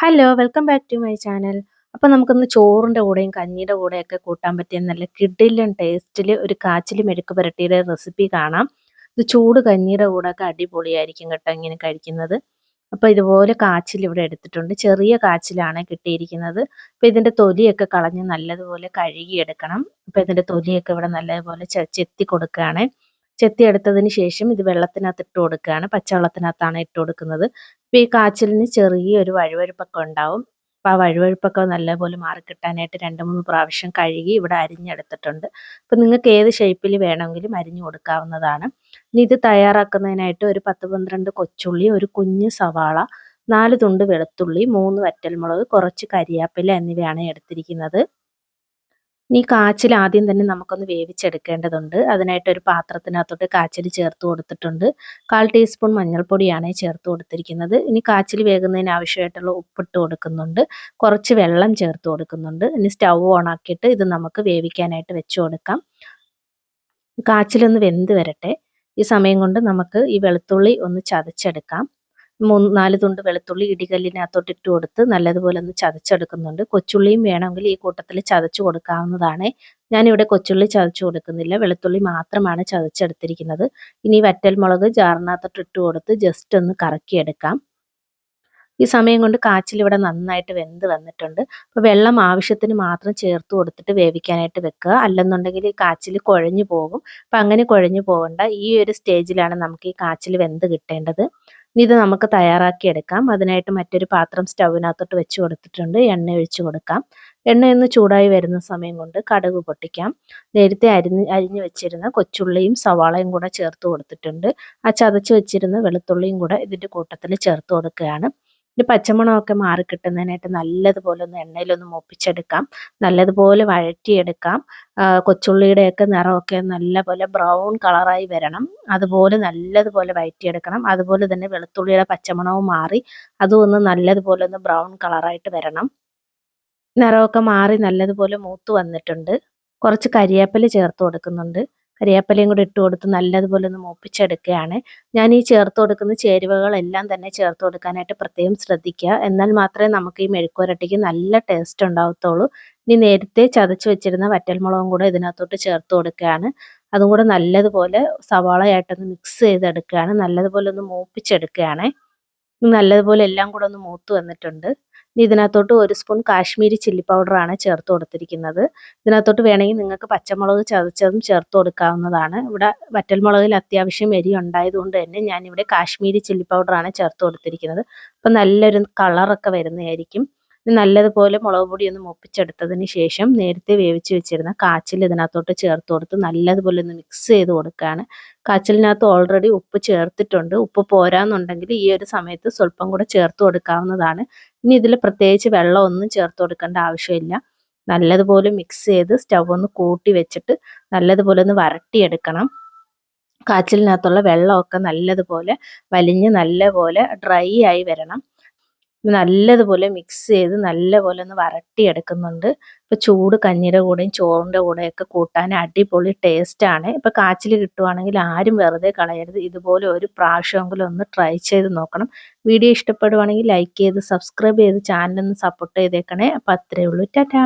Hello, welcome back to my channel. അപ്പോൾ നമുക്കിന്ന് ചോറിൻ്റെ കൂടെയും കഞ്ഞിയുടെ കൂടെയൊക്കെ കൂട്ടാൻ പറ്റിയ നല്ല കിടിലൻ ടേസ്റ്റിൽ ഒരു കാച്ചിൽ മെഴുക്ക് പുരട്ടിയുടെ റെസിപ്പി കാണാം. ഇത് ചൂട് കഞ്ഞിയുടെ കൂടെയൊക്കെ അടിപൊളിയായിരിക്കും കേട്ടോ ഇങ്ങനെ കഴിക്കുന്നത്. അപ്പോൾ ഇതുപോലെ കാച്ചിൽ ഇവിടെ എടുത്തിട്ടുണ്ട്. ചെറിയ കാച്ചിലാണ് കിട്ടിയിരിക്കുന്നത്. അപ്പോൾ ഇതിൻ്റെ തൊലിയൊക്കെ കളഞ്ഞ് നല്ലതുപോലെ കഴുകിയെടുക്കണം. അപ്പോൾ ഇതിൻ്റെ തൊലിയൊക്കെ ഇവിടെ നല്ലതുപോലെ ചെത്തി കൊടുക്കുകയാണ്. ചെത്തി എടുത്തതിന് ശേഷം ഇത് വെള്ളത്തിനകത്ത് ഇട്ട് കൊടുക്കുകയാണ്. പച്ചവെള്ളത്തിനകത്താണ് ഇട്ട് കൊടുക്കുന്നത്. അപ്പോൾ ഈ കാച്ചിലിന് ചെറിയൊരു വഴുവഴുപ്പൊക്കെ ഉണ്ടാവും. അപ്പോൾ ആ വഴുവഴുപ്പൊക്കെ നല്ലപോലെ മാറിക്കിട്ടാനായിട്ട് 2-3 പ്രാവശ്യം കഴുകി ഇവിടെ അരിഞ്ഞെടുത്തിട്ടുണ്ട്. അപ്പോൾ നിങ്ങൾക്ക് ഏത് ഷേപ്പിൽ വേണമെങ്കിലും അരിഞ്ഞു കൊടുക്കാവുന്നതാണ്. ഇനി ഇത് തയ്യാറാക്കുന്നതിനായിട്ട് ഒരു 10-12 കൊച്ചുള്ളി, ഒരു കുഞ്ഞ് സവാള, 4 തുണ്ട് വെളുത്തുള്ളി, 3 വറ്റൽമുളക്, കുറച്ച് കരിയാപ്പില എന്നിവയാണ് എടുത്തിരിക്കുന്നത്. ഈ കാച്ചിൽ ആദ്യം തന്നെ നമുക്കൊന്ന് വേവിച്ചെടുക്കേണ്ടതുണ്ട്. അതിനായിട്ട് ഒരു പാത്രത്തിനകത്തോട്ട് കാച്ചിൽ ചേർത്ത് കൊടുത്തിട്ടുണ്ട്. 1/4 ടീസ്പൂൺ മഞ്ഞൾപ്പൊടിയാണ് ചേർത്ത് കൊടുത്തിരിക്കുന്നത്. ഇനി കാച്ചിൽ വേകുന്നതിന് ആവശ്യമായിട്ടുള്ള ഉപ്പിട്ട് കൊടുക്കുന്നുണ്ട്. കുറച്ച് വെള്ളം ചേർത്ത് കൊടുക്കുന്നുണ്ട്. ഇനി സ്റ്റൗ ഓൺ ആക്കിയിട്ട് ഇത് നമുക്ക് വേവിക്കാനായിട്ട് വെച്ച് കൊടുക്കാം. കാച്ചിലൊന്ന് വെന്ത് വരട്ടെ. ഈ സമയം കൊണ്ട് നമുക്ക് ഈ വെളുത്തുള്ളി ഒന്ന് ചതച്ചെടുക്കാം. 3-4 തുണ്ട് വെളുത്തുള്ളി ഇടികല്ലിനകത്തോട്ട് ഇട്ട് കൊടുത്ത് നല്ലതുപോലെ ഒന്ന് ചതച്ചെടുക്കുന്നുണ്ട്. കൊച്ചുള്ളിയും വേണമെങ്കിൽ ഈ കൂട്ടത്തിൽ ചതച്ച് കൊടുക്കാവുന്നതാണ്. ഞാനിവിടെ കൊച്ചുള്ളി ചതച്ച് കൊടുക്കുന്നില്ല, വെളുത്തുള്ളി മാത്രമാണ് ചതച്ചെടുത്തിരിക്കുന്നത്. ഇനി വറ്റൽമുളക് ജാറിനകത്തോട്ട് ഇട്ട് കൊടുത്ത് ജസ്റ്റ് ഒന്ന് കറക്കിയെടുക്കാം. ഈ സമയം കൊണ്ട് കാച്ചിൽ ഇവിടെ നന്നായിട്ട് വെന്ത് വന്നിട്ടുണ്ട്. അപ്പോൾ വെള്ളം ആവശ്യത്തിന് മാത്രം ചേർത്ത് കൊടുത്തിട്ട് വേവിക്കാനായിട്ട് വെക്കുക. അല്ലെന്നുണ്ടെങ്കിൽ ഈ കാച്ചിൽ കുഴഞ്ഞു പോകും. അപ്പം അങ്ങനെ കുഴഞ്ഞു പോകണ്ട. ഈ ഒരു സ്റ്റേജിലാണ് നമുക്ക് ഈ കാച്ചിൽ വെന്ത് കിട്ടേണ്ടത്. ഇത് നമുക്ക് തയ്യാറാക്കിയെടുക്കാം. അതിനായിട്ട് മറ്റൊരു പാത്രം സ്റ്റൗവിനകത്തോട്ട് വെച്ച് കൊടുത്തിട്ടുണ്ട്. എണ്ണ ഒഴിച്ച് കൊടുക്കാം. എണ്ണയൊന്ന് ചൂടായി വരുന്ന സമയം കൊണ്ട് കടുക് പൊട്ടിക്കാം. നേരത്തെ അരിഞ്ഞ് വെച്ചിരുന്ന കൊച്ചുള്ളിയും സവാളയും കൂടെ ചേർത്ത് കൊടുത്തിട്ടുണ്ട്. ആ ചതച്ച് വെച്ചിരുന്ന വെളുത്തുള്ളിയും കൂടെ ഇതിൻ്റെ കൂട്ടത്തിൽ ചേർത്ത് കൊടുക്കുകയാണ്. ഇനി പച്ചമണമൊക്കെ മാറിക്കിട്ടുന്നതിനായിട്ട് നല്ലതുപോലെ ഒന്ന് എണ്ണയിലൊന്ന് മൂപ്പിച്ചെടുക്കാം. നല്ലതുപോലെ വഴറ്റിയെടുക്കാം. കൊച്ചുള്ളിയുടെയൊക്കെ നിറമൊക്കെ നല്ലപോലെ ബ്രൗൺ കളറായി വരണം. അതുപോലെ നല്ലതുപോലെ വഴറ്റിയെടുക്കണം. അതുപോലെ തന്നെ വെളുത്തുള്ളിയുടെ പച്ചമണവും മാറി അതും ഒന്ന് നല്ലതുപോലെ ഒന്ന് ബ്രൗൺ കളറായിട്ട് വരണം. നിറമൊക്കെ മാറി നല്ലതുപോലെ മൂത്ത് വന്നിട്ടുണ്ട്. കുറച്ച് കരിവേപ്പില ചേർത്ത് കൊടുക്കുന്നുണ്ട്. കരിവേപ്പിലയും കൂടി ഇട്ട് കൊടുത്ത് നല്ലതുപോലെ ഒന്ന് മൂപ്പിച്ചെടുക്കുകയാണ്. ഞാൻ ഈ ചേർത്ത് കൊടുക്കുന്ന ചേരുവകളെല്ലാം തന്നെ ചേർത്ത് കൊടുക്കാനായിട്ട് പ്രത്യേകം ശ്രദ്ധിക്കുക. എന്നാൽ മാത്രമേ നമുക്ക് ഈ മെഴുക്ക് പുരട്ടിക്ക് നല്ല ടേസ്റ്റ് ഉണ്ടാവത്തുള്ളൂ. ഇനി നേരത്തെ ചതച്ച് വെച്ചിരുന്ന വറ്റൽമുളകും കൂടെ ഇതിനകത്തോട്ട് ചേർത്ത് കൊടുക്കുകയാണ്. അതും കൂടെ നല്ലതുപോലെ സവാളയായിട്ടൊന്ന് മിക്സ് ചെയ്തെടുക്കുകയാണ്. നല്ലതുപോലെ ഒന്ന് മൂപ്പിച്ചെടുക്കുകയാണ്. നല്ലതുപോലെ എല്ലാം കൂടെ ഒന്ന് മൂത്ത് വന്നിട്ടുണ്ട്. ഇനി ഇതിനകത്തോട്ട് 1 സ്പൂൺ കാശ്മീരി ചില്ലി പൗഡറാണ് ചേർത്ത് കൊടുത്തിരിക്കുന്നത്. ഇതിനകത്തോട്ട് വേണമെങ്കിൽ നിങ്ങൾക്ക് പച്ചമുളക് ചതച്ചതും ചേർത്ത് കൊടുക്കാവുന്നതാണ്. ഇവിടെ വറ്റൽമുളകിൽ അത്യാവശ്യം എരി ഉണ്ടായതുകൊണ്ട് തന്നെ ഞാനിവിടെ കാശ്മീരി ചില്ലി പൗഡറാണ് ചേർത്ത് കൊടുത്തിരിക്കുന്നത്. അപ്പം നല്ലൊരു കളറൊക്കെ വരുന്നതായിരിക്കും. നല്ലതുപോലെ മുളക് പൊടി ഒന്ന് മൂപ്പിച്ചെടുത്തതിന് ശേഷം നേരത്തെ വേവിച്ച് വെച്ചിരുന്ന കാച്ചിൽ ഇതിനകത്തോട്ട് ചേർത്ത് കൊടുത്ത് നല്ലതുപോലെ ഒന്ന് മിക്സ് ചെയ്ത് കൊടുക്കുകയാണ്. കാച്ചിലിനകത്ത് ഓൾറെഡി ഉപ്പ് ചേർത്തിട്ടുണ്ട്. ഉപ്പ് പോരാന്നുണ്ടെങ്കിൽ ഈ ഒരു സമയത്ത് സ്വല്പം കൂടെ ചേർത്ത് കൊടുക്കാവുന്നതാണ്. ഇനി ഇതിൽ പ്രത്യേകിച്ച് വെള്ളമൊന്നും ചേർത്ത് കൊടുക്കേണ്ട ആവശ്യമില്ല. നല്ലതുപോലെ മിക്സ് ചെയ്ത് സ്റ്റൗ ഒന്ന് കൂട്ടി വെച്ചിട്ട് നല്ലതുപോലെ ഒന്ന് വരട്ടിയെടുക്കണം. കാച്ചിലിനകത്തുള്ള വെള്ളമൊക്കെ നല്ലതുപോലെ വലിഞ്ഞ് നല്ലപോലെ ഡ്രൈ ആയി വരണം. നല്ലതുപോലെ മിക്സ് ചെയ്ത് നല്ലപോലെ ഒന്ന് വരട്ടിയെടുക്കുന്നുണ്ട്. ഇപ്പോൾ ചൂട് കഞ്ഞിയുടെ കൂടെയും ചോറിൻ്റെ കൂടെയൊക്കെ കൂട്ടാൻ അടിപൊളി ടേസ്റ്റാണ്. ഇപ്പോൾ കാച്ചിൽ കിട്ടുവാണെങ്കിൽ ആരും വെറുതെ കളയരുത്. ഇതുപോലെ ഒരു പ്രാവശ്യമെങ്കിലും ഒന്ന് ട്രൈ ചെയ്ത് നോക്കണം. വീഡിയോ ഇഷ്ടപ്പെടുവാണെങ്കിൽ ലൈക്ക് ചെയ്ത് സബ്സ്ക്രൈബ് ചെയ്ത് ചാനലൊന്ന് സപ്പോർട്ട് ചെയ്തേക്കണേ. അപ്പോൾ അത്രയേ ഉള്ളൂ. ടാറ്റാ.